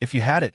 If you had it,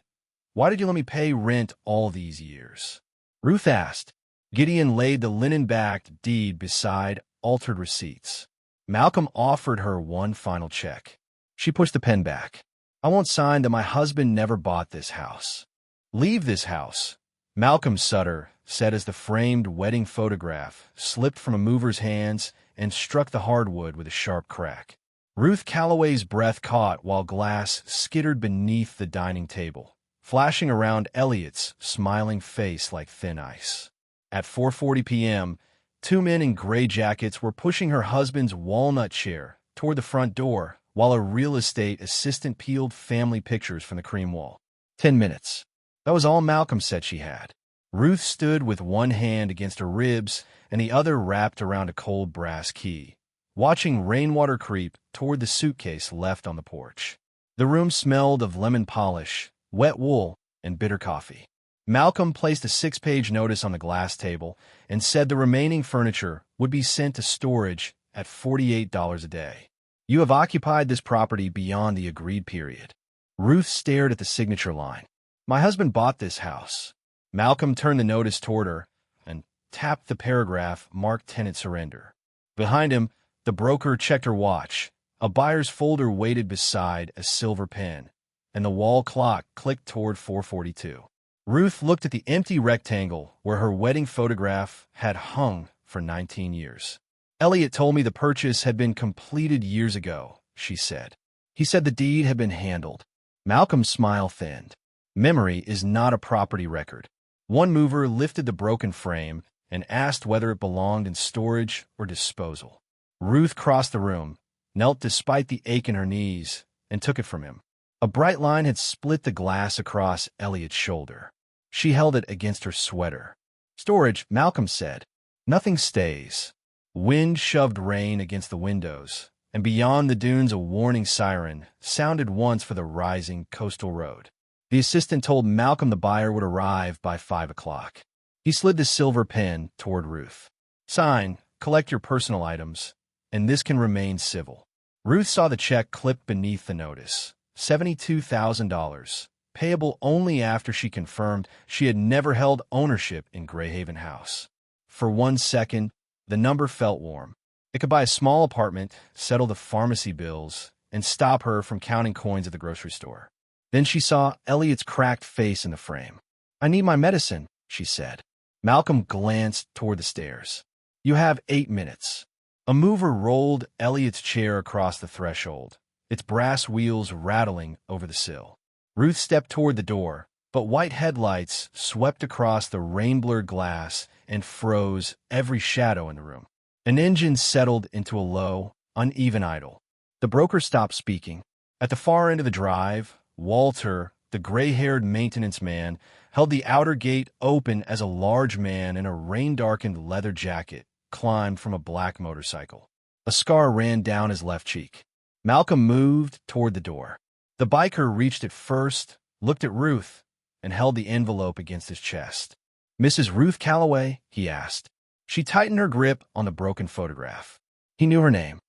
why did you let me pay rent all these years? Ruth asked. Gideon laid the linen-backed deed beside altered receipts. Malcolm offered her one final check. She pushed the pen back. I won't sign that my husband never bought this house. Leave this house, Malcolm Sutter said as the framed wedding photograph slipped from a mover's hands and struck the hardwood with a sharp crack. Ruth Calloway's breath caught while glass skittered beneath the dining table, flashing around Elliot's smiling face like thin ice. At 4:40 p.m., two men in gray jackets were pushing her husband's walnut chair toward the front door while a real estate assistant peeled family pictures from the cream wall. 10 minutes. That was all Malcolm said she had. Ruth stood with one hand against her ribs and the other wrapped around a cold brass key, watching rainwater creep toward the suitcase left on the porch. The room smelled of lemon polish, wet wool, and bitter coffee. Malcolm placed a 6-page notice on the glass table and said the remaining furniture would be sent to storage at $48 a day. You have occupied this property beyond the agreed period. Ruth stared at the signature line. My husband bought this house. Malcolm turned the notice toward her and tapped the paragraph marked tenant surrender. Behind him, the broker checked her watch. A buyer's folder waited beside a silver pen, and the wall clock clicked toward 4:42. Ruth looked at the empty rectangle where her wedding photograph had hung for 19 years. Elliot told me the purchase had been completed years ago, she said. He said the deed had been handled. Malcolm's smile thinned. Memory is not a property record. One mover lifted the broken frame and asked whether it belonged in storage or disposal. Ruth crossed the room, knelt despite the ache in her knees, and took it from him. A bright line had split the glass across Elliot's shoulder. She held it against her sweater. Storage, Malcolm said. Nothing stays. Wind shoved rain against the windows, and beyond the dunes a warning siren sounded once for the rising coastal road. The assistant told Malcolm the buyer would arrive by 5 o'clock. He slid the silver pen toward Ruth. Sign, collect your personal items, and this can remain civil. Ruth saw the check clipped beneath the notice. $72,000, payable only after she confirmed she had never held ownership in Greyhaven House. For 1 second, the number felt warm. It could buy a small apartment, settle the pharmacy bills, and stop her from counting coins at the grocery store. Then she saw Elliot's cracked face in the frame. I need my medicine, she said. Malcolm glanced toward the stairs. You have 8 minutes. A mover rolled Elliot's chair across the threshold, its brass wheels rattling over the sill. Ruth stepped toward the door, but white headlights swept across the rain-blurred glass and froze every shadow in the room. An engine settled into a low, uneven idle. The broker stopped speaking. At the far end of the drive, Walter, the gray-haired maintenance man, held the outer gate open as a large man in a rain-darkened leather jacket climbed from a black motorcycle. A scar ran down his left cheek. Malcolm moved toward the door. The biker reached it first, looked at Ruth, and held the envelope against his chest. Mrs. Ruth Calloway, he asked. She tightened her grip on the broken photograph. He knew her name.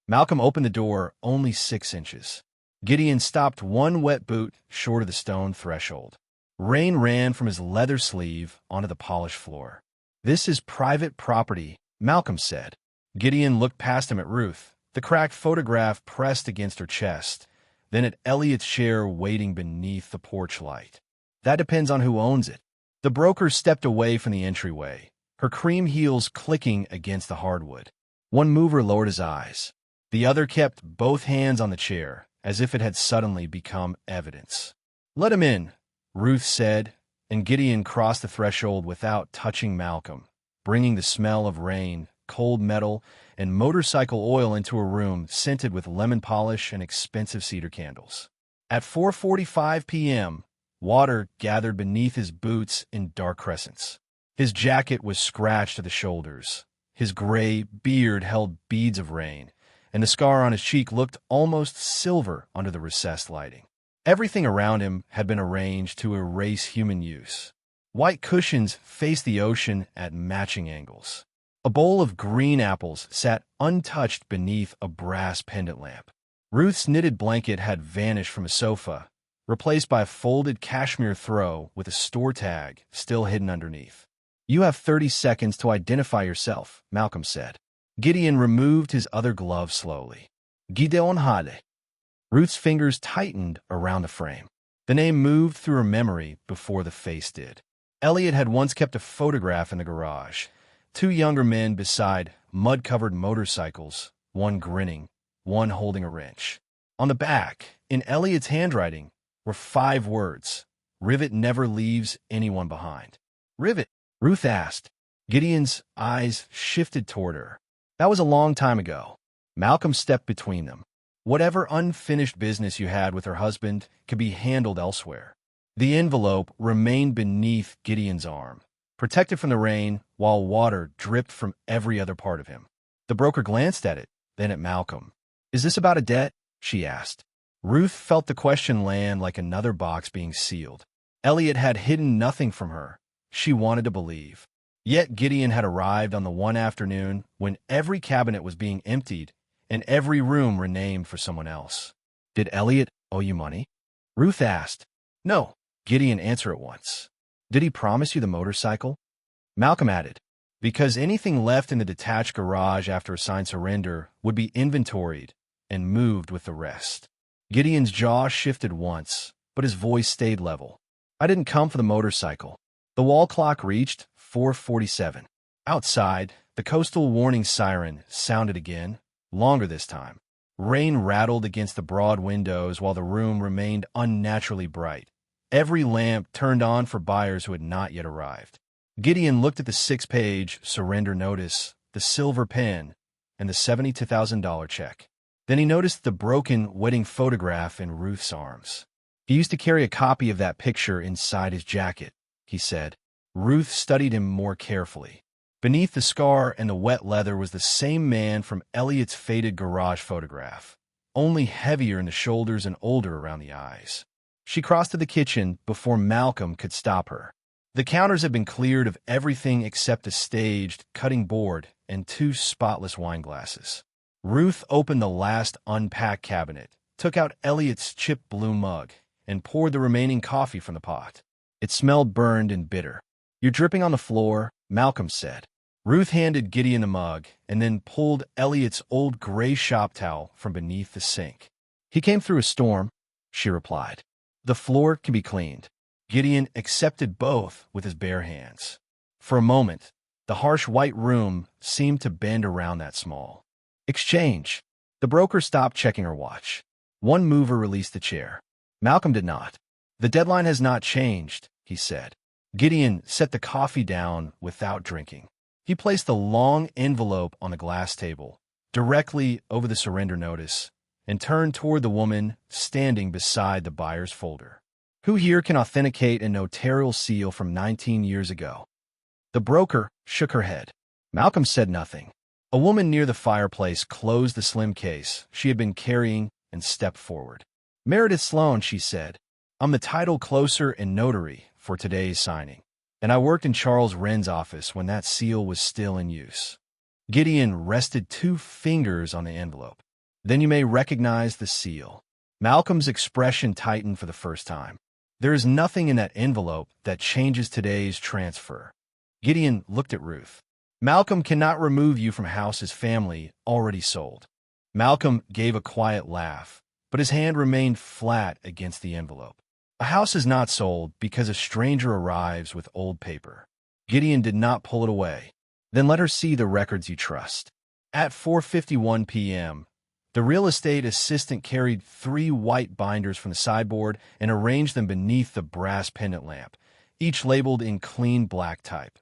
Malcolm opened the door only 6 inches. Gideon stopped one wet boot short of the stone threshold. Rain ran from his leather sleeve onto the polished floor. This is private property, Malcolm said. Gideon looked past him at Ruth, the cracked photograph pressed against her chest, then at Elliot's chair waiting beneath the porch light. That depends on who owns it. The broker stepped away from the entryway, her cream heels clicking against the hardwood. One mover lowered his eyes. The other kept both hands on the chair, as if it had suddenly become evidence. Let him in, Ruth said, and Gideon crossed the threshold without touching Malcolm, bringing the smell of rain, cold metal, and motorcycle oil into a room scented with lemon polish and expensive cedar candles. At 4:45 p.m., water gathered beneath his boots in dark crescents. His jacket was scratched at the shoulders. His gray beard held beads of rain, and the scar on his cheek looked almost silver under the recessed lighting. Everything around him had been arranged to erase human use. White cushions faced the ocean at matching angles. A bowl of green apples sat untouched beneath a brass pendant lamp. Ruth's knitted blanket had vanished from a sofa, replaced by a folded cashmere throw with a store tag still hidden underneath. "You have 30 seconds to identify yourself," Malcolm said. Gideon removed his other glove slowly. "Gideon Hale." Ruth's fingers tightened around the frame. The name moved through her memory before the face did. Elliot had once kept a photograph in the garage. Two younger men beside mud-covered motorcycles, one grinning, one holding a wrench. On the back, in Elliot's handwriting, were 5 words: "Rivet never leaves anyone behind." "Rivet?" Ruth asked. Gideon's eyes shifted toward her. "That was a long time ago." Malcolm stepped between them. Whatever unfinished business you had with her husband could be handled elsewhere. The envelope remained beneath Gideon's arm, protected from the rain while water dripped from every other part of him. The broker glanced at it, then at Malcolm. "Is this about a debt?" she asked. Ruth felt the question land like another box being sealed. Elliot had hidden nothing from her. She wanted to believe. Yet Gideon had arrived on the one afternoon when every cabinet was being emptied and every room renamed for someone else. "Did Elliot owe you money?" Ruth asked. "No," Gideon answered at once. "Did he promise you the motorcycle?" Malcolm added, "Because anything left in the detached garage after a signed surrender would be inventoried and moved with the rest." Gideon's jaw shifted once, but his voice stayed level. "I didn't come for the motorcycle." The wall clock reached 4:47. Outside, the coastal warning siren sounded again, longer this time. Rain rattled against the broad windows while the room remained unnaturally bright. Every lamp turned on for buyers who had not yet arrived. Gideon looked at the 6-page surrender notice, the silver pen, and the $72,000 check. Then he noticed the broken wedding photograph in Ruth's arms. "He used to carry a copy of that picture inside his jacket," he said. Ruth studied him more carefully. Beneath the scar and the wet leather was the same man from Elliot's faded garage photograph, only heavier in the shoulders and older around the eyes. She crossed to the kitchen before Malcolm could stop her. The counters had been cleared of everything except a staged cutting board and 2 spotless wine glasses. Ruth opened the last unpacked cabinet, took out Elliot's chipped blue mug, and poured the remaining coffee from the pot. It smelled burned and bitter. "You're dripping on the floor," Malcolm said. Ruth handed Gideon the mug and then pulled Elliot's old gray shop towel from beneath the sink. "He came through a storm," she replied. "The floor can be cleaned." Gideon accepted both with his bare hands. For a moment, the harsh white room seemed to bend around that small exchange. The broker stopped checking her watch. One mover released the chair. Malcolm did not. "The deadline has not changed," he said. Gideon set the coffee down without drinking. He placed the long envelope on the glass table, directly over the surrender notice, and turned toward the woman standing beside the buyer's folder. "Who here can authenticate a notarial seal from 19 years ago?" The broker shook her head. Malcolm said nothing. A woman near the fireplace closed the slim case she had been carrying and stepped forward. "Meredith Sloan," she said. "I'm the title closer and notary for today's signing, and I worked in Charles Wren's office when that seal was still in use." Gideon rested 2 fingers on the envelope. "Then you may recognize the seal." Malcolm's expression tightened for the first time. "There is nothing in that envelope that changes today's transfer." Gideon looked at Ruth. "Malcolm cannot remove you from a house his family already sold." Malcolm gave a quiet laugh, but his hand remained flat against the envelope. "A house is not sold because a stranger arrives with old paper." Gideon did not pull it away. "Then let her see the records you trust." At 4:51 p.m., the real estate assistant carried 3 white binders from the sideboard and arranged them beneath the brass pendant lamp, each labeled in clean black type.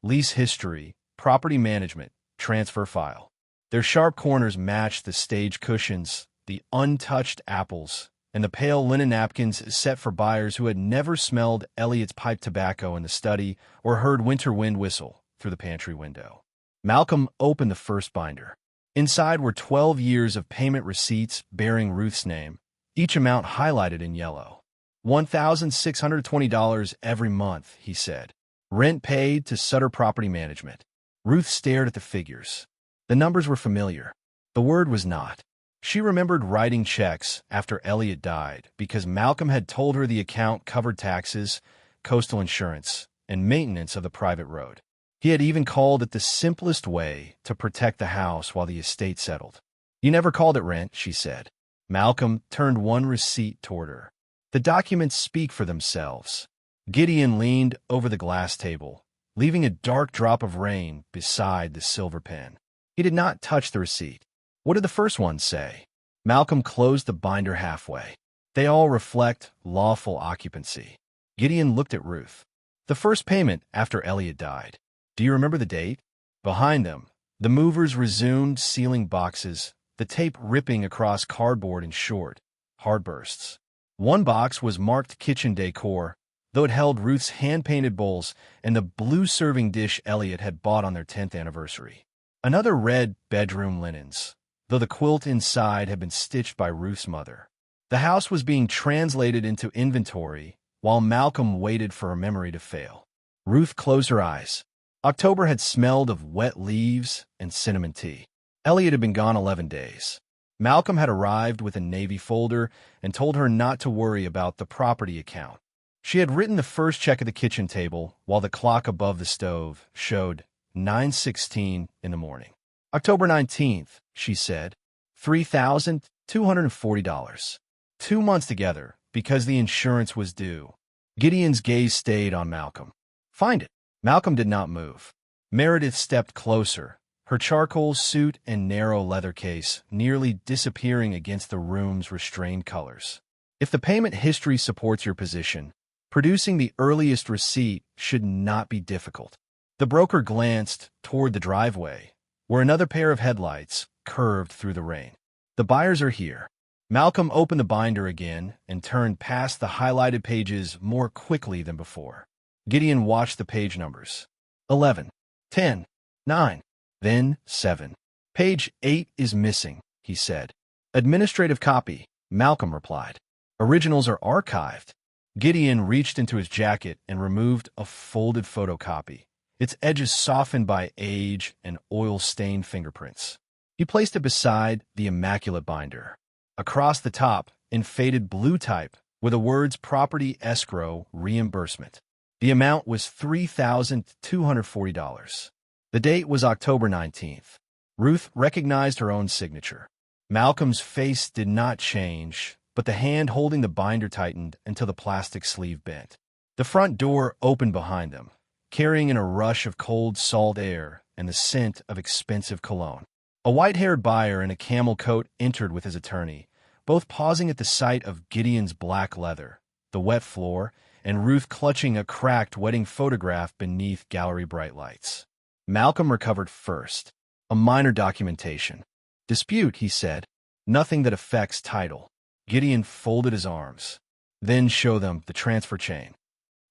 Lease history, property management, transfer file. Their sharp corners matched the stage cushions, the untouched apples, and the pale linen napkins set for buyers who had never smelled Elliot's pipe tobacco in the study or heard winter wind whistle through the pantry window. Malcolm opened the first binder. Inside were 12 years of payment receipts bearing Ruth's name, each amount highlighted in yellow. $1,620 every month, he said. Rent paid to Sutter Property Management. Ruth stared at the figures. The numbers were familiar. The word was not. She remembered writing checks after Elliot died because Malcolm had told her the account covered taxes, coastal insurance, and maintenance of the private road. He had even called it the simplest way to protect the house while the estate settled. "You never called it rent," she said. Malcolm turned one receipt toward her. "The documents speak for themselves." Gideon leaned over the glass table, leaving a dark drop of rain beside the silver pen. He did not touch the receipt. "What did the first one say?" Malcolm closed the binder halfway. "They all reflect lawful occupancy." Gideon looked at Ruth. "The first payment after Elliot died. Do you remember the date?" Behind them, the movers resumed sealing boxes, the tape ripping across cardboard in short, hard bursts. One box was marked kitchen decor, though it held Ruth's hand-painted bowls and the blue serving dish Elliot had bought on their 10th anniversary. Another read bedroom linens, though the quilt inside had been stitched by Ruth's mother. The house was being translated into inventory while Malcolm waited for her memory to fail. Ruth closed her eyes. October had smelled of wet leaves and cinnamon tea. Elliot had been gone 11 days. Malcolm had arrived with a Navy folder and told her not to worry about the property account. She had written the first check at the kitchen table while the clock above the stove showed 9:16 in the morning. "October 19th, she said. $3,240. 2 months together because the insurance was due." Gideon's gaze stayed on Malcolm. "Find it." Malcolm did not move. Meredith stepped closer, her charcoal suit and narrow leather case nearly disappearing against the room's restrained colors. "If the payment history supports your position, producing the earliest receipt should not be difficult." The broker glanced toward the driveway, where another pair of headlights curved through the rain. "The buyers are here." Malcolm opened the binder again and turned past the highlighted pages more quickly than before. Gideon watched the page numbers. 11, 10, 9, then 7. "Page 8 is missing," he said. "Administrative copy," Malcolm replied. "Originals are archived." Gideon reached into his jacket and removed a folded photocopy, its edges softened by age and oil-stained fingerprints. He placed it beside the immaculate binder. Across the top, in faded blue type, were the words "Property Escrow Reimbursement." The amount was $3,240. The date was October 19th. Ruth recognized her own signature. Malcolm's face did not change, but the hand holding the binder tightened until the plastic sleeve bent. The front door opened behind them, carrying in a rush of cold, salt air and the scent of expensive cologne. A white-haired buyer in a camel coat entered with his attorney, both pausing at the sight of Gideon's black leather, the wet floor, and Ruth clutching a cracked wedding photograph beneath gallery bright lights. Malcolm recovered first. "A minor documentation. Dispute," he said. "Nothing that affects title." Gideon folded his arms. "Then show them the transfer chain."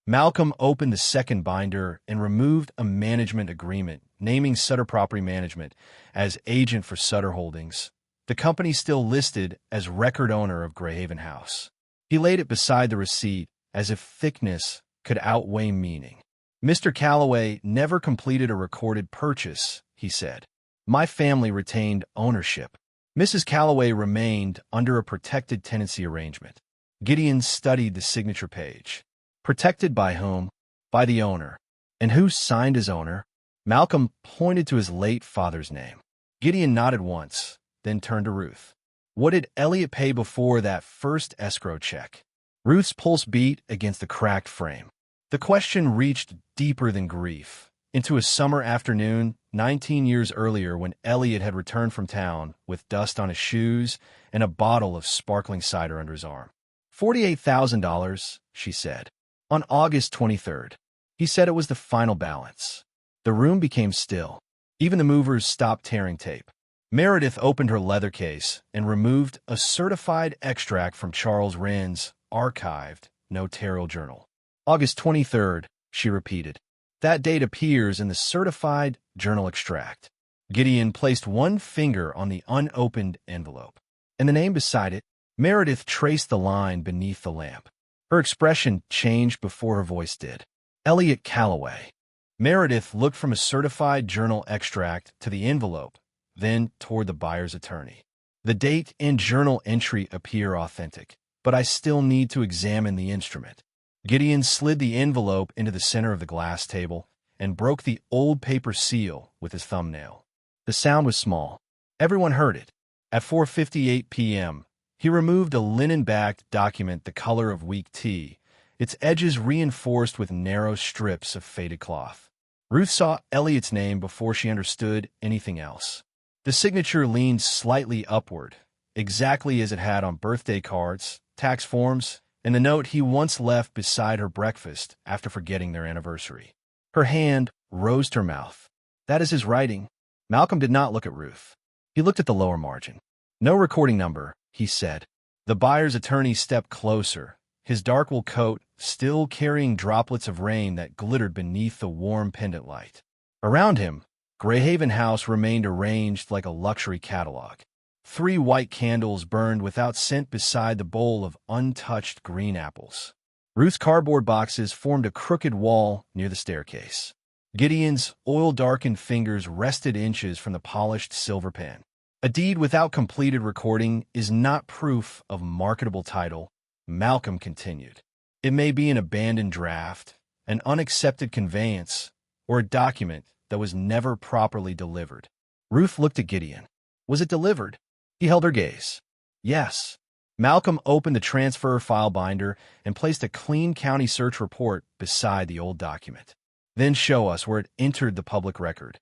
Malcolm opened the second binder and removed a management agreement naming Sutter Property Management as agent for Sutter Holdings, the company still listed as record owner of Greyhaven House. He laid it beside the receipt as if thickness could outweigh meaning. "Mr. Calloway never completed a recorded purchase," he said. "My family retained ownership." Mrs. Calloway remained under a protected tenancy arrangement. Gideon studied the signature page. Protected by whom? By the owner. And who signed as owner? Malcolm pointed to his late father's name. Gideon nodded once, then turned to Ruth. "What did Elliot pay before that first escrow check?" Ruth's pulse beat against the cracked frame. The question reached deeper than grief, into a summer afternoon 19 years earlier when Elliot had returned from town with dust on his shoes and a bottle of sparkling cider under his arm. $48,000, she said. On August 23rd. He said it was the final balance. The room became still. Even the movers stopped tearing tape. Meredith opened her leather case and removed a certified extract from Charles Wren's archived notarial journal. August 23rd, she repeated. That date appears in the certified journal extract. Gideon placed one finger on the unopened envelope. And the name beside it, Meredith traced the line beneath the lamp. Her expression changed before her voice did. Elliot Calloway. Meredith looked from a certified journal extract to the envelope, then toward the buyer's attorney. The date and journal entry appear authentic, but I still need to examine the instrument. Gideon slid the envelope into the center of the glass table and broke the old paper seal with his thumbnail. The sound was small. Everyone heard it. At 4:58 p.m., he removed a linen-backed document the color of weak tea, its edges reinforced with narrow strips of faded cloth. Ruth saw Elliot's name before she understood anything else. The signature leaned slightly upward, exactly as it had on birthday cards, tax forms, and the note he once left beside her breakfast after forgetting their anniversary. Her hand rose to her mouth. That is his writing. Malcolm did not look at Ruth. He looked at the lower margin. No recording number, he said. The buyer's attorney stepped closer, his dark wool coat still carrying droplets of rain that glittered beneath the warm pendant light. Around him, Greyhaven House remained arranged like a luxury catalog. 3 white candles burned without scent beside the bowl of untouched green apples. Ruth's cardboard boxes formed a crooked wall near the staircase. Gideon's oil-darkened fingers rested inches from the polished silver pen. A deed without completed recording is not proof of marketable title, Malcolm continued. It may be an abandoned draft, an unaccepted conveyance, or a document that was never properly delivered. Ruth looked at Gideon. Was it delivered? He held her gaze. Yes. Malcolm opened the transfer file binder and placed a clean county search report beside the old document. Then show us where it entered the public record.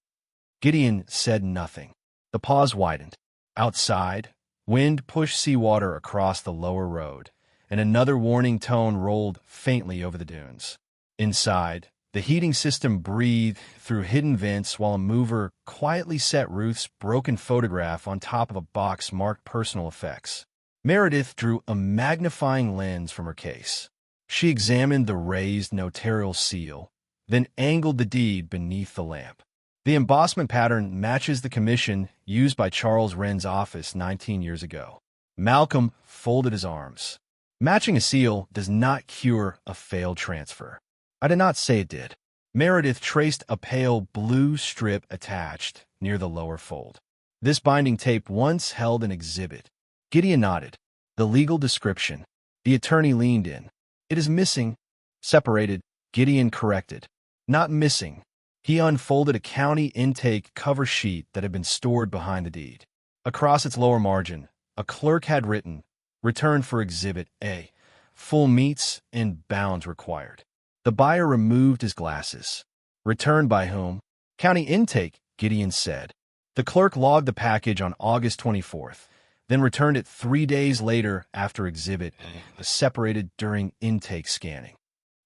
Gideon said nothing. The pause widened. Outside, wind pushed seawater across the lower road, and another warning tone rolled faintly over the dunes. Inside, the heating system breathed through hidden vents while a mover quietly set Ruth's broken photograph on top of a box marked personal effects. Meredith drew a magnifying lens from her case. She examined the raised notarial seal, then angled the deed beneath the lamp. The embossment pattern matches the commission used by Charles Wren's office 19 years ago. Malcolm folded his arms. Matching a seal does not cure a failed transfer. I did not say it did. Meredith traced a pale blue strip attached near the lower fold. This binding tape once held an exhibit. Gideon nodded. The legal description. The attorney leaned in. It is missing. Separated, Gideon corrected. Not missing. He unfolded a county intake cover sheet that had been stored behind the deed. Across its lower margin, a clerk had written, "Return for Exhibit A. Full meets and bounds required." The buyer removed his glasses. Returned by whom? County intake, Gideon said. The clerk logged the package on August 24th, then returned it 3 days later after Exhibit A was separated during intake scanning.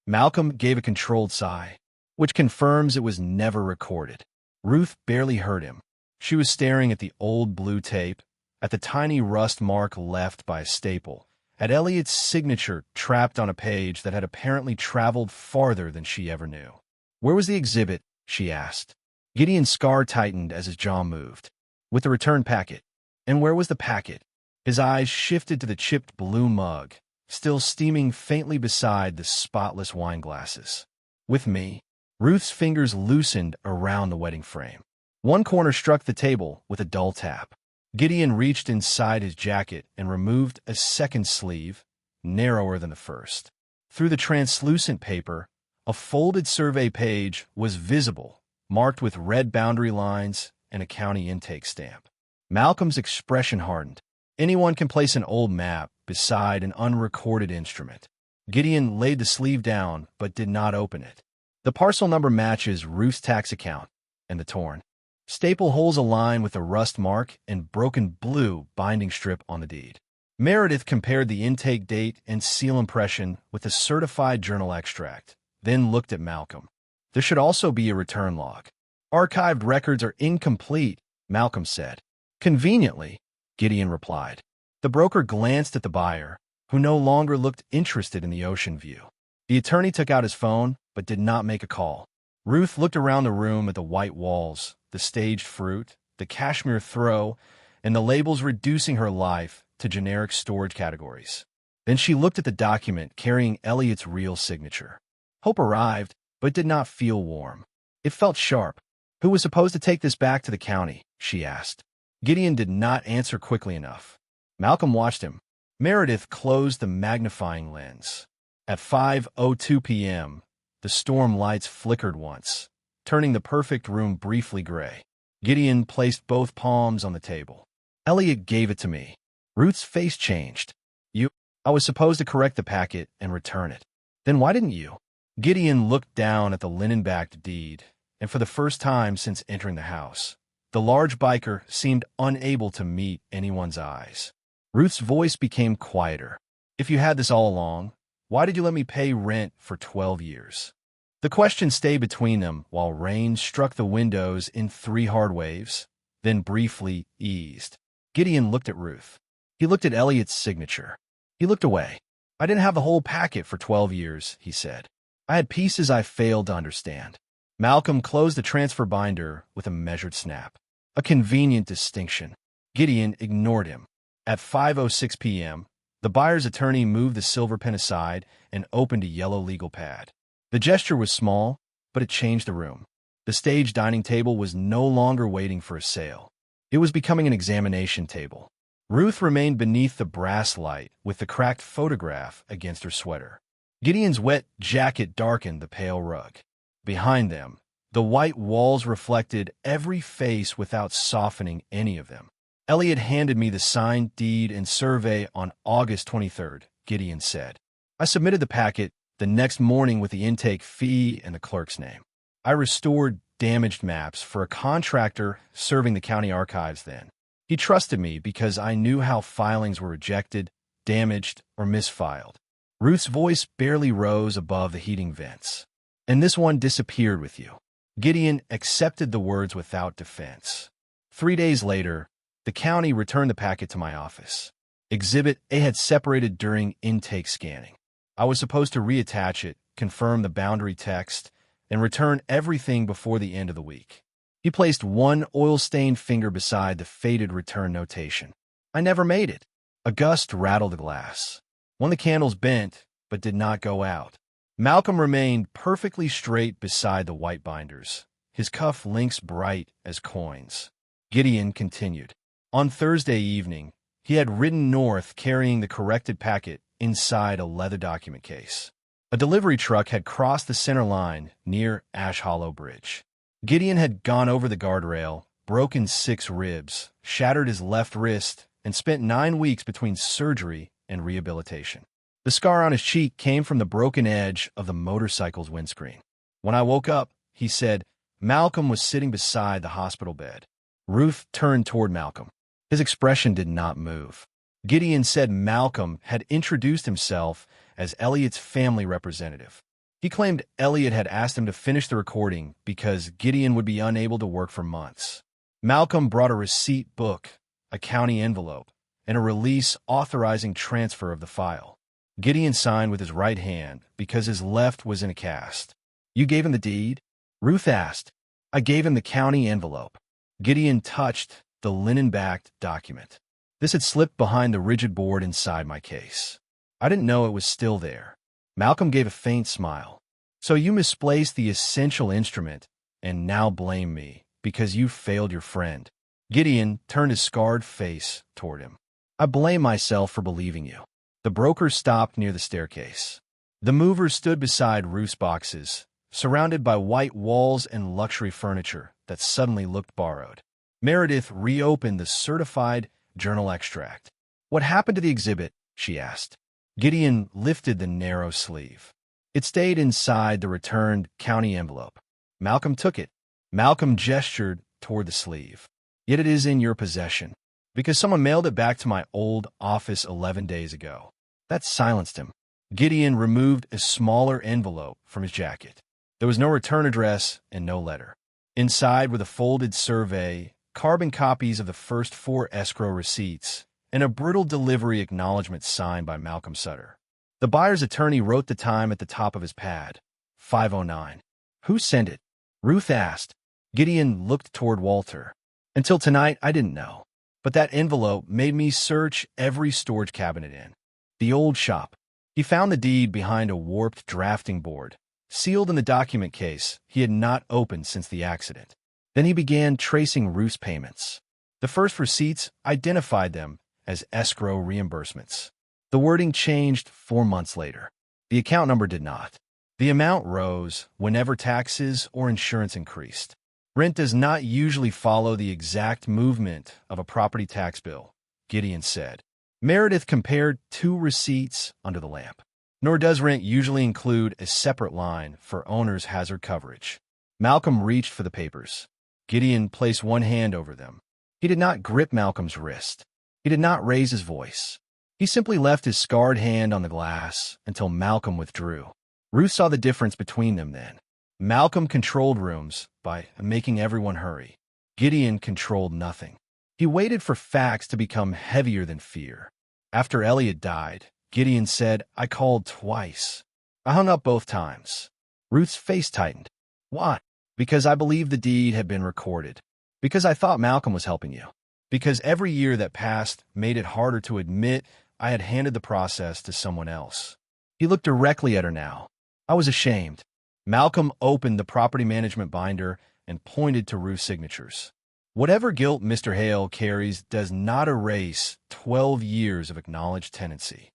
Malcolm gave a controlled sigh, which confirms it was never recorded. Ruth barely heard him. She was staring at the old blue tape, at the tiny rust mark left by a staple, at Elliot's signature trapped on a page that had apparently traveled farther than she ever knew. Where was the exhibit? She asked. Gideon's scar tightened as his jaw moved. With the return packet. And where was the packet? His eyes shifted to the chipped blue mug, still steaming faintly beside the spotless wine glasses. With me. Ruth's fingers loosened around the wedding frame. One corner struck the table with a dull tap. Gideon reached inside his jacket and removed a second sleeve, narrower than the first. Through the translucent paper, a folded survey page was visible, marked with red boundary lines and a county intake stamp. Malcolm's expression hardened. Anyone can place an old map beside an unrecorded instrument. Gideon laid the sleeve down but did not open it. The parcel number matches Ruth's tax account, and the torn staple holes align with the rust mark and broken blue binding strip on the deed. Meredith compared the intake date and seal impression with a certified journal extract, then looked at Malcolm. There should also be a return log. Archived records are incomplete, Malcolm said. Conveniently, Gideon replied. The broker glanced at the buyer, who no longer looked interested in the ocean view. The attorney took out his phone, but did not make a call. Ruth looked around the room at the white walls, the staged fruit, the cashmere throw, and the labels reducing her life to generic storage categories. Then she looked at the document carrying Elliot's real signature. Hope arrived, but did not feel warm. It felt sharp. Who was supposed to take this back to the county? She asked. Gideon did not answer quickly enough. Malcolm watched him. Meredith closed the magnifying lens. At 5:02 p.m., the storm lights flickered once, turning the perfect room briefly gray. Gideon placed both palms on the table. Elliot gave it to me. Ruth's face changed. You? I was supposed to correct the packet and return it. Then why didn't you? Gideon looked down at the linen-backed deed, and for the first time since entering the house, the large biker seemed unable to meet anyone's eyes. Ruth's voice became quieter. If you had this all along, why did you let me pay rent for 12 years? The question stayed between them while rain struck the windows in 3 hard waves, then briefly eased. Gideon looked at Ruth. He looked at Elliot's signature. He looked away. I didn't have the whole packet for 12 years, he said. I had pieces I failed to understand. Malcolm closed the transfer binder with a measured snap. A convenient distinction. Gideon ignored him. At 5:06 p.m., the buyer's attorney moved the silver pen aside and opened a yellow legal pad. The gesture was small, but it changed the room. The stage dining table was no longer waiting for a sale. It was becoming an examination table. Ruth remained beneath the brass light with the cracked photograph against her sweater. Gideon's wet jacket darkened the pale rug. Behind them, the white walls reflected every face without softening any of them. Elliot handed me the signed deed and survey on August 23rd, Gideon said. I submitted the packet the next morning with the intake fee and the clerk's name. I restored damaged maps for a contractor serving the county archives then. He trusted me because I knew how filings were rejected, damaged, or misfiled. Ruth's voice barely rose above the heating vents. And this one disappeared with you. Gideon accepted the words without defense. 3 days later, the county returned the packet to my office. Exhibit A had separated during intake scanning. I was supposed to reattach it, confirm the boundary text, and return everything before the end of the week. He placed one oil-stained finger beside the faded return notation. I never made it. A gust rattled the glass. One of the candles bent, but did not go out. Malcolm remained perfectly straight beside the white binders, his cuff links bright as coins. Gideon continued. On Thursday evening, he had ridden north carrying the corrected packet inside a leather document case. A delivery truck had crossed the center line near Ash Hollow Bridge. Gideon had gone over the guardrail, broken 6 ribs, shattered his left wrist, and spent 9 weeks between surgery and rehabilitation. The scar on his cheek came from the broken edge of the motorcycle's windscreen. When I woke up, he said, Malcolm was sitting beside the hospital bed. Ruth turned toward Malcolm. His expression did not move. Gideon said Malcolm had introduced himself as Elliot's family representative. He claimed Elliot had asked him to finish the recording because Gideon would be unable to work for months. Malcolm brought a receipt book, a county envelope, and a release authorizing transfer of the file. Gideon signed with his right hand because his left was in a cast. You gave him the deed? Ruth asked. I gave him the county envelope. Gideon touched the linen-backed document. This had slipped behind the rigid board inside my case. I didn't know it was still there. Malcolm gave a faint smile. So you misplaced the essential instrument and now blame me because you failed your friend. Gideon turned his scarred face toward him. I blame myself for believing you. The broker stopped near the staircase. The mover stood beside Ruth's boxes, surrounded by white walls and luxury furniture that suddenly looked borrowed. Meredith reopened the certified journal extract. What happened to the exhibit? She asked. Gideon lifted the narrow sleeve. It stayed inside the returned county envelope. Malcolm took it. Malcolm gestured toward the sleeve. Yet it is in your possession, because someone mailed it back to my old office 11 days ago. That silenced him. Gideon removed a smaller envelope from his jacket. There was no return address and no letter. Inside were the folded survey, carbon copies of the first 4 escrow receipts, and a brittle delivery acknowledgement signed by Malcolm Sutter. The buyer's attorney wrote the time at the top of his pad, 5:09. Who sent it? Ruth asked. Gideon looked toward Walter. Until tonight, I didn't know. But that envelope made me search every storage cabinet in the old shop. He found the deed behind a warped drafting board, sealed in the document case he had not opened since the accident. Then he began tracing Ruth's payments. The first receipts identified them as escrow reimbursements. The wording changed 4 months later. The account number did not. The amount rose whenever taxes or insurance increased. Rent does not usually follow the exact movement of a property tax bill, Gideon said. Meredith compared 2 receipts under the lamp. Nor does rent usually include a separate line for owner's hazard coverage. Malcolm reached for the papers. Gideon placed one hand over them. He did not grip Malcolm's wrist. He did not raise his voice. He simply left his scarred hand on the glass until Malcolm withdrew. Ruth saw the difference between them then. Malcolm controlled rooms by making everyone hurry. Gideon controlled nothing. He waited for facts to become heavier than fear. After Elliot died, Gideon said, "I called twice. I hung up both times." Ruth's face tightened. "Why?" "Because I believed the deed had been recorded. Because I thought Malcolm was helping you. Because every year that passed made it harder to admit I had handed the process to someone else." He looked directly at her now. "I was ashamed." Malcolm opened the property management binder and pointed to Ruth's signatures. "Whatever guilt Mr. Hale carries does not erase 12 years of acknowledged tenancy."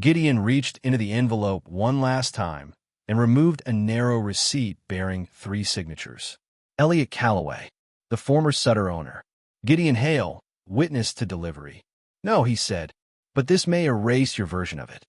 Gideon reached into the envelope one last time and removed a narrow receipt bearing 3 signatures. Elliot Calloway, the former Sutter owner. Gideon Hale, witness to delivery. "No," he said, "but this may erase your version of it."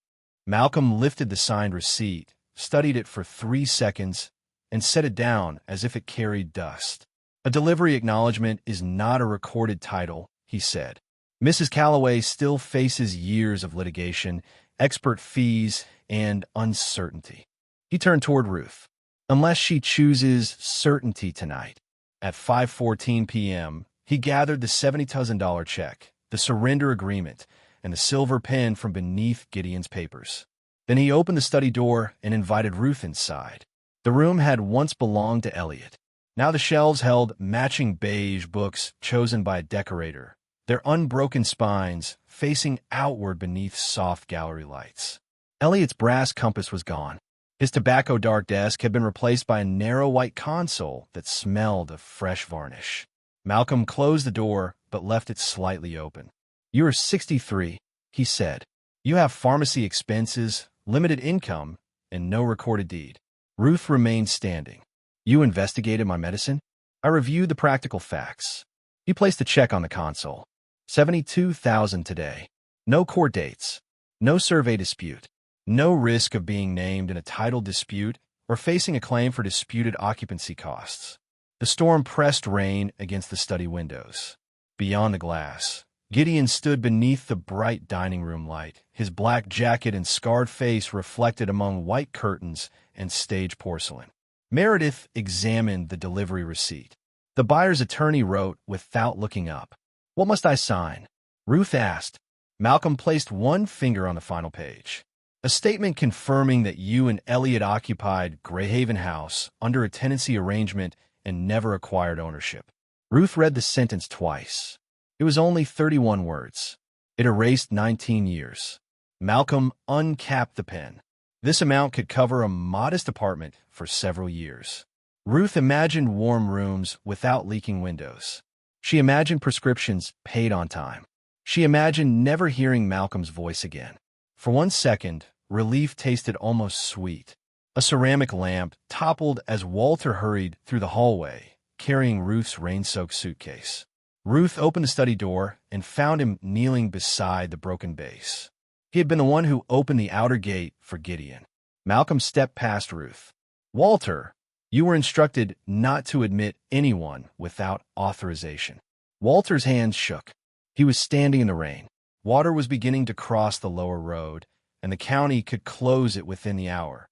Malcolm lifted the signed receipt, studied it for 3 seconds, and set it down as if it carried dust. "A delivery acknowledgement is not a recorded title," he said. "Mrs. Calloway still faces years of litigation, expert fees, and uncertainty." He turned toward Ruth. "Unless she chooses certainty tonight." At 5:14 p.m., he gathered the $70,000 check, the surrender agreement, and the silver pen from beneath Gideon's papers. Then he opened the study door and invited Ruth inside. The room had once belonged to Elliot. Now the shelves held matching beige books chosen by a decorator, their unbroken spines facing outward beneath soft gallery lights. Elliot's brass compass was gone. His tobacco-dark desk had been replaced by a narrow white console that smelled of fresh varnish. Malcolm closed the door but left it slightly open. "You are 63, he said. "You have pharmacy expenses, limited income, and no recorded deed." Ruth remained standing. "You investigated my medicine?" "I reviewed the practical facts." He placed a check on the console. $72,000 today. No court dates. No survey dispute. No risk of being named in a title dispute or facing a claim for disputed occupancy costs. The storm pressed rain against the study windows. Beyond the glass, Gideon stood beneath the bright dining room light, his black jacket and scarred face reflected among white curtains and stage porcelain. Meredith examined the delivery receipt. The buyer's attorney wrote without looking up. "What must I sign?" Ruth asked. Malcolm placed one finger on the final page. "A statement confirming that you and Elliot occupied Greyhaven House under a tenancy arrangement and never acquired ownership." Ruth read the sentence twice. It was only 31 words. It erased 19 years. Malcolm uncapped the pen. This amount could cover a modest apartment for several years. Ruth imagined warm rooms without leaking windows. She imagined prescriptions paid on time. She imagined never hearing Malcolm's voice again. For 1 second, relief tasted almost sweet. A ceramic lamp toppled as Walter hurried through the hallway, carrying Ruth's rain-soaked suitcase. Ruth opened the study door and found him kneeling beside the broken base. He had been the one who opened the outer gate for Gideon. Malcolm stepped past Ruth. "Walter, you were instructed not to admit anyone without authorization." Walter's hands shook. He was standing in the rain. Water was beginning to cross the lower road, and the county could close it within the hour.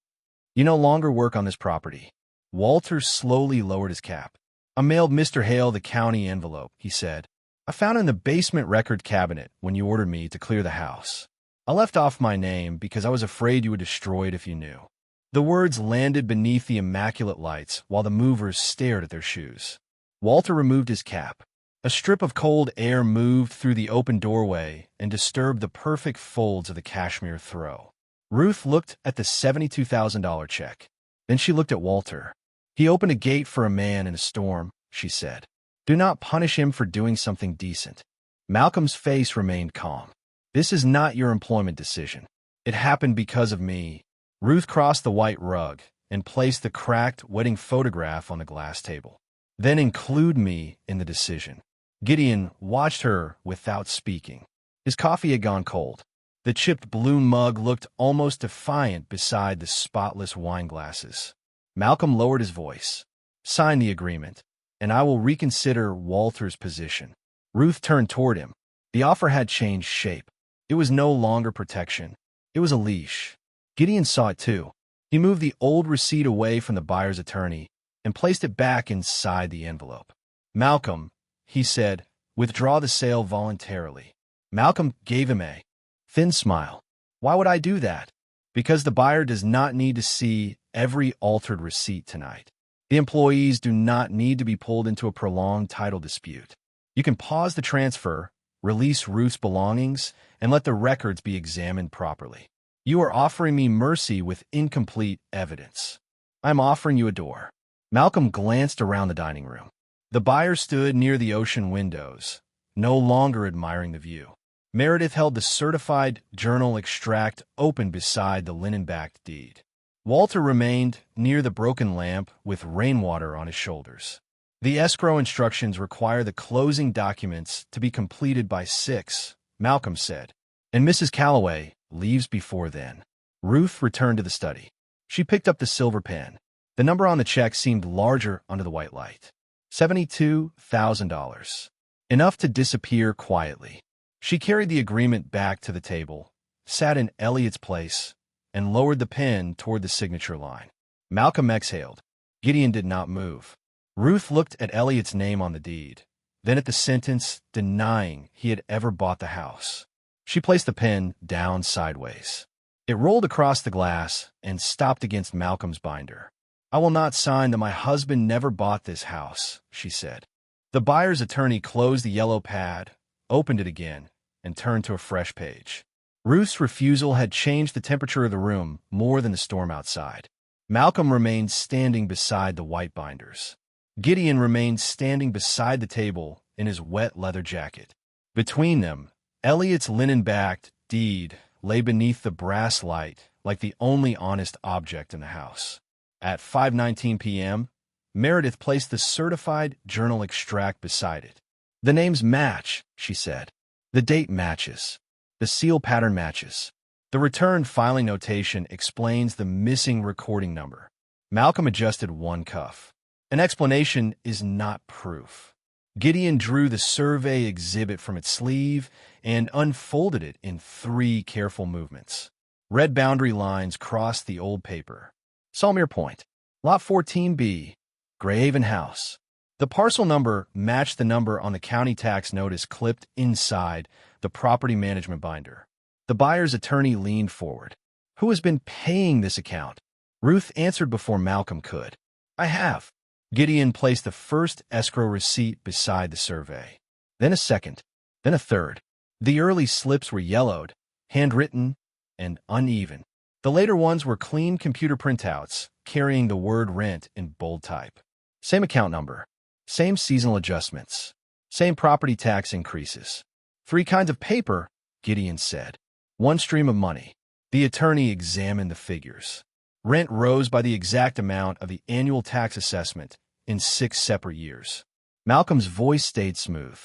"You no longer work on this property." Walter slowly lowered his cap. "I mailed Mr. Hale the county envelope," he said. "I found it in the basement record cabinet when you ordered me to clear the house. I left off my name because I was afraid you would destroy it if you knew." The words landed beneath the immaculate lights while the movers stared at their shoes. Walter removed his cap. A strip of cold air moved through the open doorway and disturbed the perfect folds of the cashmere throw. Ruth looked at the $72,000 check. Then she looked at Walter. "He opened a gate for a man in a storm," she said. Do not punish him for doing something decent. Malcolm's face remained calm. This is not your employment decision. It happened because of me. Ruth crossed the white rug and placed the cracked wedding photograph on the glass table. Then include me in the decision. Gideon watched her without speaking. His coffee had gone cold. The chipped blue mug looked almost defiant beside the spotless wine glasses. Malcolm lowered his voice. Sign the agreement, and I will reconsider Walter's position. Ruth turned toward him. The offer had changed shape. It was no longer protection. It was a leash. Gideon saw it too. He moved the old receipt away from the buyer's attorney and placed it back inside the envelope. Malcolm, he said, withdraw the sale voluntarily. Malcolm gave him a thin smile. Why would I do that? Because the buyer does not need to see every altered receipt tonight. The employees do not need to be pulled into a prolonged title dispute. You can pause the transfer, release Ruth's belongings, and let the records be examined properly. You are offering me mercy with incomplete evidence. I'm offering you a door. Malcolm glanced around the dining room. The buyer stood near the ocean windows, no longer admiring the view. Meredith held the certified journal extract open beside the linen-backed deed. Walter remained near the broken lamp with rainwater on his shoulders. The escrow instructions require the closing documents to be completed by 6, Malcolm said, and Mrs. Calloway leaves before then. Ruth returned to the study. She picked up the silver pen. The number on the check seemed larger under the white light. $72,000. Enough to disappear quietly. She carried the agreement back to the table, sat in Elliot's place, and lowered the pen toward the signature line. Malcolm exhaled. Gideon did not move. Ruth looked at Elliot's name on the deed, then at the sentence denying he had ever bought the house. She placed the pen down sideways. It rolled across the glass and stopped against Malcolm's binder. I will not sign that my husband never bought this house, she said. The buyer's attorney closed the yellow pad, opened it again, and turned to a fresh page. Ruth's refusal had changed the temperature of the room more than the storm outside. Malcolm remained standing beside the white binders. Gideon remained standing beside the table in his wet leather jacket. Between them, Elliot's linen-backed deed lay beneath the brass light like the only honest object in the house. At 5:19 p.m., Meredith placed the certified journal extract beside it. The names match, she said. The date matches. The seal pattern matches. The return filing notation explains the missing recording number. Malcolm adjusted one cuff. An explanation is not proof. Gideon drew the survey exhibit from its sleeve and unfolded it in 3 careful movements. Red boundary lines crossed the old paper. Salmere Point, Lot 14B, Greyhaven House. The parcel number matched the number on the county tax notice clipped inside the property management binder. The buyer's attorney leaned forward. Who has been paying this account? Ruth answered before Malcolm could. I have. Gideon placed the first escrow receipt beside the survey. Then a second. Then a third. The early slips were yellowed, handwritten, and uneven. The later ones were clean computer printouts, carrying the word rent in bold type. Same account number. Same seasonal adjustments. Same property tax increases. 3 kinds of paper, Gideon said. 1 stream of money. The attorney examined the figures. Rent rose by the exact amount of the annual tax assessment in 6 separate years. Malcolm's voice stayed smooth.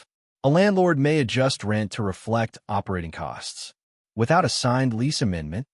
A landlord may adjust rent to reflect operating costs. Without a signed lease amendment?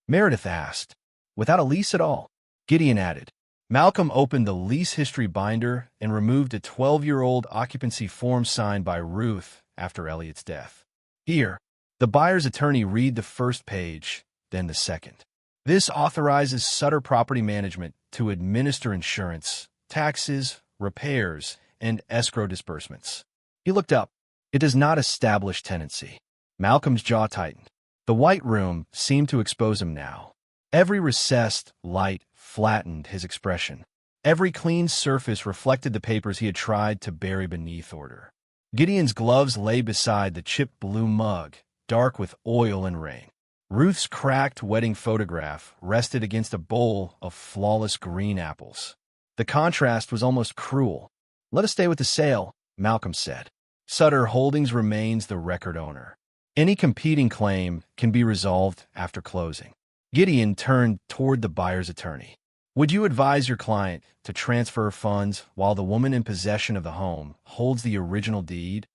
Meredith asked. Without a lease at all? Gideon added. Malcolm opened the lease history binder and removed a 12-year-old occupancy form signed by Ruth after Elliot's death. Here, the buyer's attorney read the first page, then the second. This authorizes Sutter Property Management to administer insurance, taxes, repairs, and escrow disbursements. He looked up. It does not establish tenancy. Malcolm's jaw tightened. The white room seemed to expose him now. Every recessed light flattened his expression. Every clean surface reflected the papers he had tried to bury beneath order. Gideon's gloves lay beside the chipped blue mug, dark with oil and rain. Ruth's cracked wedding photograph rested against a bowl of flawless green apples. The contrast was almost cruel. Let us stay with the sale, Malcolm said. Sutter Holdings remains the record owner. Any competing claim can be resolved after closing. Gideon turned toward the buyer's attorney. Would you advise your client to transfer funds while the woman in possession of the home holds the original deed?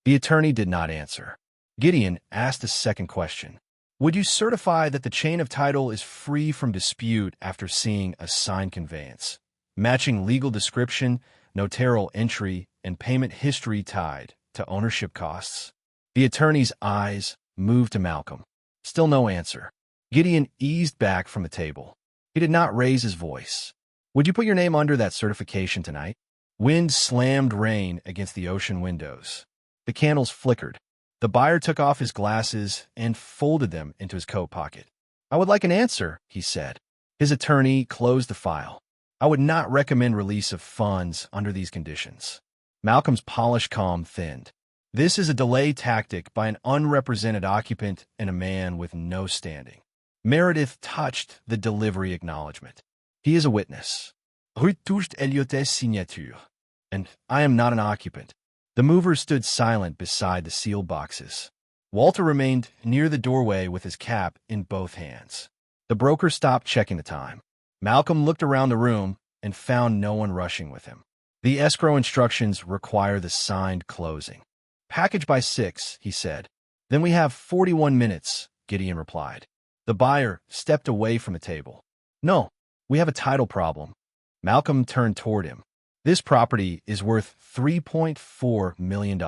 The attorney did not answer. Gideon asked a second question. Would you certify that the chain of title is free from dispute after seeing a signed conveyance, matching legal description, notarial entry, and payment history tied to ownership costs? The attorney's eyes moved to Malcolm. Still no answer. Gideon eased back from the table. He did not raise his voice. Would you put your name under that certification tonight? Wind slammed rain against the ocean windows. The candles flickered. The buyer took off his glasses and folded them into his coat pocket. I would like an answer, he said. His attorney closed the file. I would not recommend release of funds under these conditions. Malcolm's polished calm thinned. This is a delay tactic by an unrepresented occupant and a man with no standing. Meredith touched the delivery acknowledgement. He is a witness. And I am not an occupant. The movers stood silent beside the sealed boxes. Walter remained near the doorway with his cap in both hands. The broker stopped checking the time. Malcolm looked around the room and found no one rushing with him. The escrow instructions require the signed closing. Package by 6, he said. Then we have 41 minutes, Gideon replied. The buyer stepped away from the table. No, we have a title problem. Malcolm turned toward him. This property is worth $3.4 million.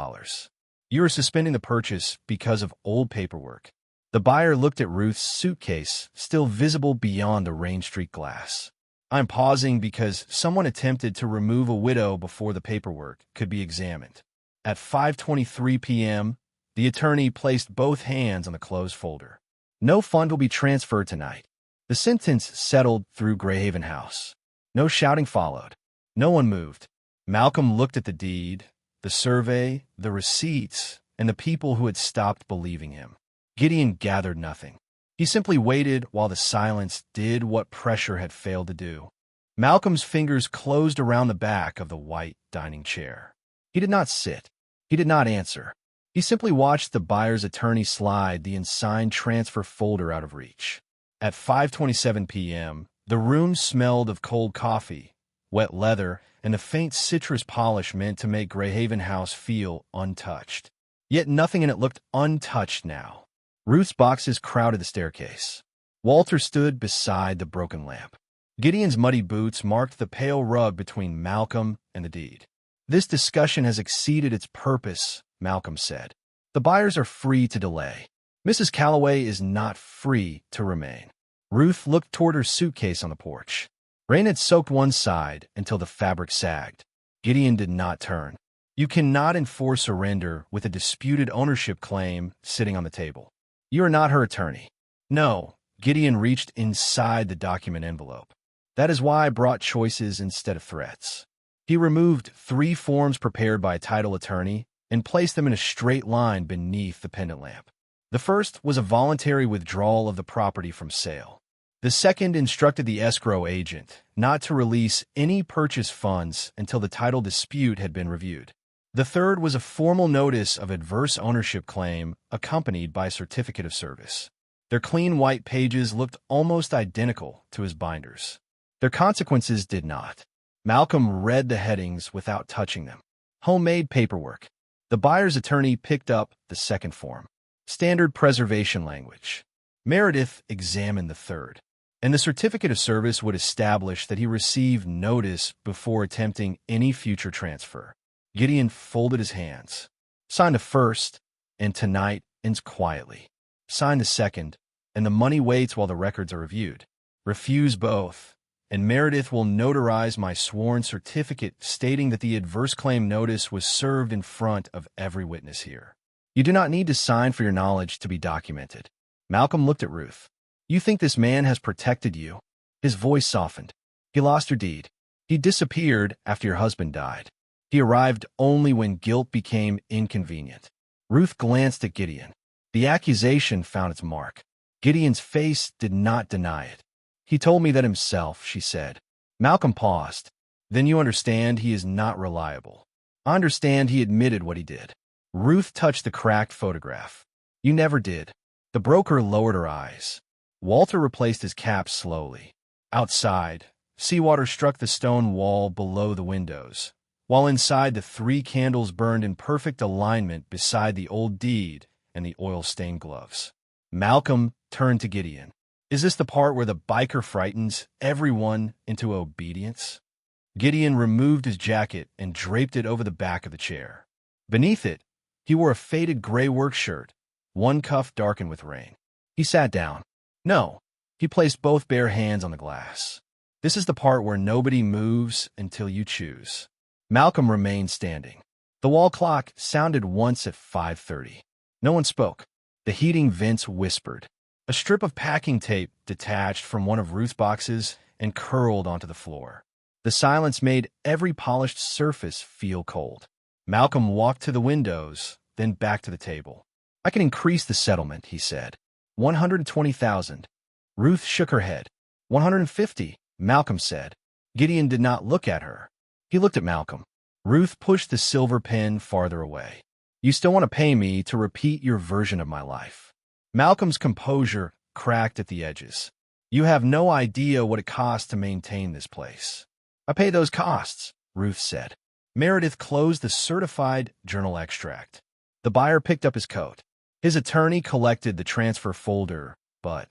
You are suspending the purchase because of old paperwork. The buyer looked at Ruth's suitcase, still visible beyond the rain-streaked glass. I'm pausing because someone attempted to remove a widow before the paperwork could be examined. At 5:23 p.m., the attorney placed both hands on the closed folder. No fund will be transferred tonight. The sentence settled through Greyhaven House. No shouting followed. No one moved. Malcolm looked at the deed, the survey, the receipts, and the people who had stopped believing him. Gideon gathered nothing. He simply waited while the silence did what pressure had failed to do. Malcolm's fingers closed around the back of the white dining chair. He did not sit. He did not answer. He simply watched the buyer's attorney slide the unsigned transfer folder out of reach. At 5:27 p.m., the room smelled of cold coffee, wet leather, and the faint citrus polish meant to make Greyhaven House feel untouched. Yet nothing in it looked untouched now. Ruth's boxes crowded the staircase. Walter stood beside the broken lamp. Gideon's muddy boots marked the pale rug between Malcolm and the deed. This discussion has exceeded its purpose, Malcolm said. The buyers are free to delay. Mrs. Calloway is not free to remain. Ruth looked toward her suitcase on the porch. Rain had soaked one side until the fabric sagged. Gideon did not turn. You cannot enforce surrender with a disputed ownership claim sitting on the table. You are not her attorney. No, Gideon reached inside the document envelope. That is why I brought choices instead of threats. He removed 3 forms prepared by a title attorney and placed them in a straight line beneath the pendant lamp. The first was a voluntary withdrawal of the property from sale. The second instructed the escrow agent not to release any purchase funds until the title dispute had been reviewed. The third was a formal notice of adverse ownership claim accompanied by a certificate of service. Their clean white pages looked almost identical to his binders. Their consequences did not. Malcolm read the headings without touching them. Homemade paperwork. The buyer's attorney picked up the second form. Standard preservation language. Meredith examined the third, and the certificate of service would establish that he received notice before attempting any future transfer. Gideon folded his hands. Sign the first, and tonight ends quietly. Sign the second, and the money waits while the records are reviewed. Refuse both, and Meredith will notarize my sworn certificate stating that the adverse claim notice was served in front of every witness here. You do not need to sign for your knowledge to be documented. Malcolm looked at Ruth. You think this man has protected you? His voice softened. He lost your deed. He disappeared after your husband died. He arrived only when guilt became inconvenient. Ruth glanced at Gideon. The accusation found its mark. Gideon's face did not deny it. He told me that himself, she said. Malcolm paused. Then you understand he is not reliable. I understand he admitted what he did. Ruth touched the cracked photograph. You never did. The broker lowered her eyes. Walter replaced his cap slowly. Outside, seawater struck the stone wall below the windows, while inside the 3 candles burned in perfect alignment beside the old deed and the oil-stained gloves. Malcolm turned to Gideon. Is this the part where the biker frightens everyone into obedience? Gideon removed his jacket and draped it over the back of the chair. Beneath it, he wore a faded gray work shirt, one cuff darkened with rain. He sat down. No. He placed both bare hands on the glass. This is the part where nobody moves until you choose. Malcolm remained standing. The wall clock sounded once at 5:30. No one spoke. The heating vents whispered. A strip of packing tape detached from one of Ruth's boxes and curled onto the floor. The silence made every polished surface feel cold. Malcolm walked to the windows, then back to the table. I can increase the settlement, he said. 120,000. Ruth shook her head. 150, Malcolm said. Gideon did not look at her. He looked at Malcolm. Ruth pushed the silver pen farther away. You still want to pay me to repeat your version of my life. Malcolm's composure cracked at the edges. You have no idea what it costs to maintain this place. I pay those costs, Ruth said. Meredith closed the certified journal extract. The buyer picked up his coat. His attorney collected the transfer folder, but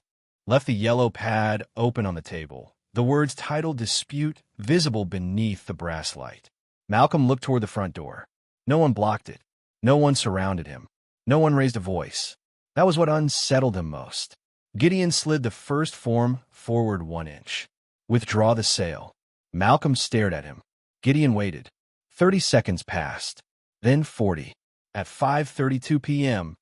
left the yellow pad open on the table, the words title dispute visible beneath the brass light. Malcolm looked toward the front door. No one blocked it. No one surrounded him. No one raised a voice. That was what unsettled him most. Gideon slid the first form forward 1 inch. Withdraw the sale. Malcolm stared at him. Gideon waited. 30 seconds passed. Then 40. At 5:32 p.m.,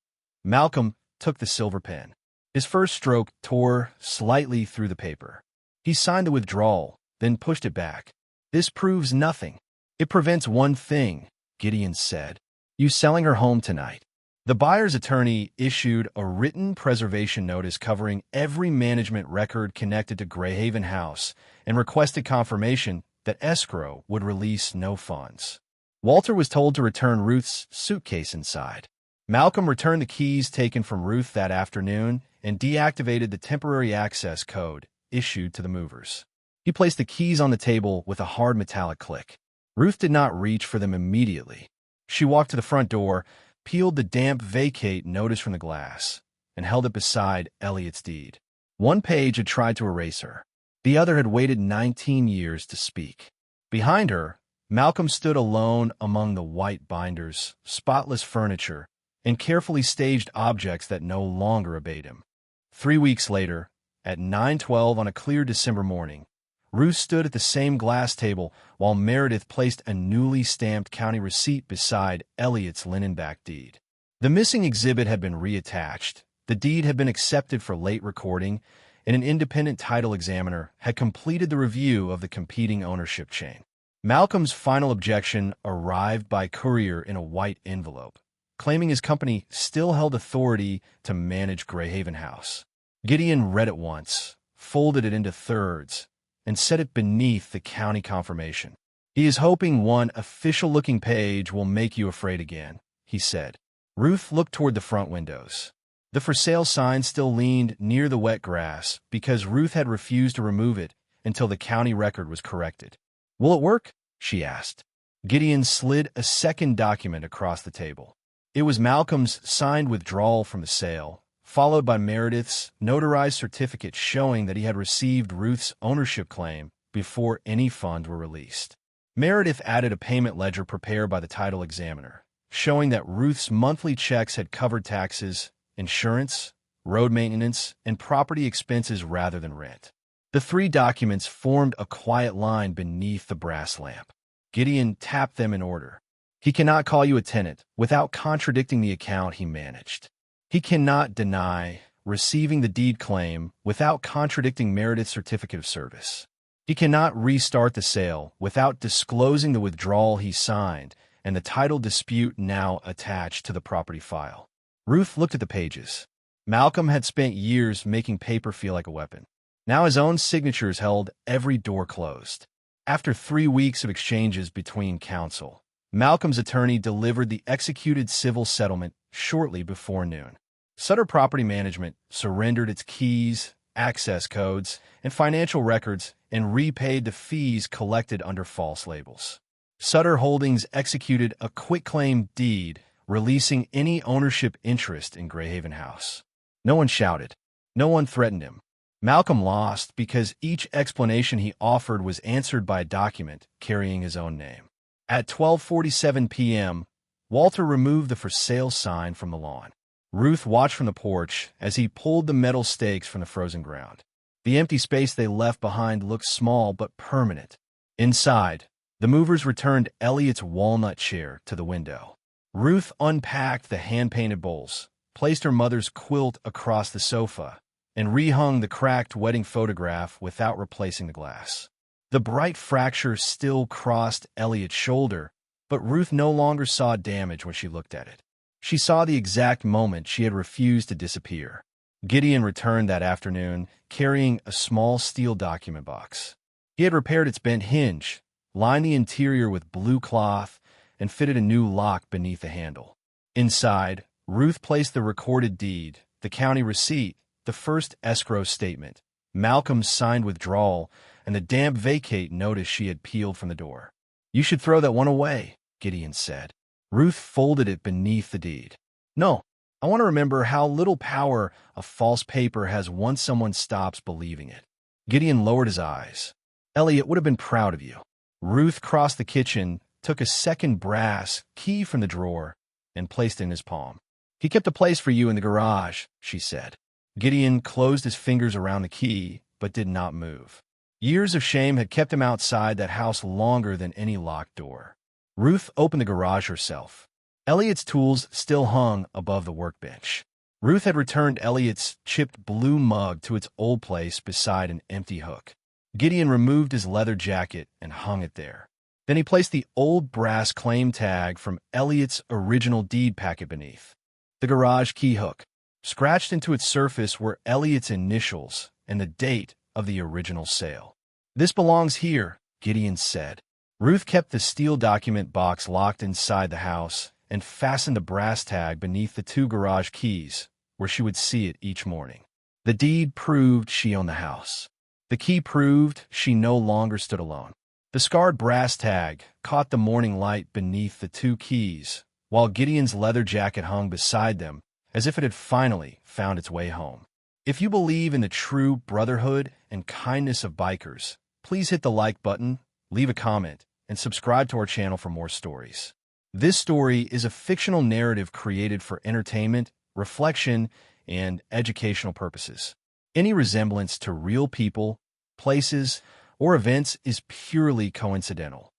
Malcolm took the silver pen. His first stroke tore slightly through the paper. He signed the withdrawal, then pushed it back. This proves nothing. It prevents one thing, Gideon said. You selling her home tonight. The buyer's attorney issued a written preservation notice covering every management record connected to Greyhaven House and requested confirmation that escrow would release no funds. Walter was told to return Ruth's suitcase inside. Malcolm returned the keys taken from Ruth that afternoon and deactivated the temporary access code issued to the movers. He placed the keys on the table with a hard metallic click. Ruth did not reach for them immediately. She walked to the front door, peeled the damp vacate notice from the glass, and held it beside Elliot's deed. One page had tried to erase her. The other had waited 19 years to speak. Behind her, Malcolm stood alone among the white binders, spotless furniture, and carefully staged objects that no longer obeyed him. 3 weeks later, at 9:12 on a clear December morning, Ruth stood at the same glass table while Meredith placed a newly stamped county receipt beside Elliot's linen-backed deed. The missing exhibit had been reattached, the deed had been accepted for late recording, and an independent title examiner had completed the review of the competing ownership chain. Malcolm's final objection arrived by courier in a white envelope, claiming his company still held authority to manage Greyhaven House. Gideon read it once, folded it into thirds, and set it beneath the county confirmation. He is hoping one official-looking page will make you afraid again, he said. Ruth looked toward the front windows. The for sale sign still leaned near the wet grass because Ruth had refused to remove it until the county record was corrected. Will it work? She asked. Gideon slid a second document across the table. It was Malcolm's signed withdrawal from the sale, followed by Meredith's notarized certificate showing that he had received Ruth's ownership claim before any funds were released. Meredith added a payment ledger prepared by the title examiner, showing that Ruth's monthly checks had covered taxes, insurance, road maintenance, and property expenses rather than rent. The 3 documents formed a quiet line beneath the brass lamp. Gideon tapped them in order. He cannot call you a tenant without contradicting the account he managed. He cannot deny receiving the deed claim without contradicting Meredith's certificate of service. He cannot restart the sale without disclosing the withdrawal he signed and the title dispute now attached to the property file. Ruth looked at the pages. Malcolm had spent years making paper feel like a weapon. Now his own signatures held every door closed. After 3 weeks of exchanges between counsel, Malcolm's attorney delivered the executed civil settlement shortly before noon. Sutter Property Management surrendered its keys, access codes, and financial records and repaid the fees collected under false labels. Sutter Holdings executed a quitclaim deed releasing any ownership interest in Greyhaven House. No one shouted. No one threatened him. Malcolm lost because each explanation he offered was answered by a document carrying his own name. At 12:47 p.m., Walter removed the for sale sign from the lawn. Ruth watched from the porch as he pulled the metal stakes from the frozen ground. The empty space they left behind looked small but permanent. Inside, the movers returned Elliot's walnut chair to the window. Ruth unpacked the hand-painted bowls, placed her mother's quilt across the sofa, and rehung the cracked wedding photograph without replacing the glass. The bright fracture still crossed Elliot's shoulder, but Ruth no longer saw damage when she looked at it. She saw the exact moment she had refused to disappear. Gideon returned that afternoon, carrying a small steel document box. He had repaired its bent hinge, lined the interior with blue cloth, and fitted a new lock beneath the handle. Inside, Ruth placed the recorded deed, the county receipt, the first escrow statement, Malcolm's signed withdrawal, and the damp vacate notice she had peeled from the door. "You should throw that one away," Gideon said. Ruth folded it beneath the deed. "No, I want to remember how little power a false paper has once someone stops believing it." Gideon lowered his eyes. "Elliot would have been proud of you." Ruth crossed the kitchen, took a second brass key from the drawer, and placed it in his palm. "He kept a place for you in the garage," she said. Gideon closed his fingers around the key, but did not move. Years of shame had kept him outside that house longer than any locked door. Ruth opened the garage herself. Elliot's tools still hung above the workbench. Ruth had returned Elliot's chipped blue mug to its old place beside an empty hook. Gideon removed his leather jacket and hung it there. Then he placed the old brass claim tag from Elliot's original deed packet beneath. The garage key hook. Scratched into its surface were Elliot's initials and the date of the original sale. "This belongs here," Gideon said. Ruth kept the steel document box locked inside the house and fastened the brass tag beneath the two garage keys, where she would see it each morning. The deed proved she owned the house. The key proved she no longer stood alone. The scarred brass tag caught the morning light beneath the two keys, while Gideon's leather jacket hung beside them, as if it had finally found its way home. If you believe in the true brotherhood and kindness of bikers, please hit the like button, leave a comment, and subscribe to our channel for more stories. This story is a fictional narrative created for entertainment, reflection, and educational purposes. Any resemblance to real people, places, or events is purely coincidental.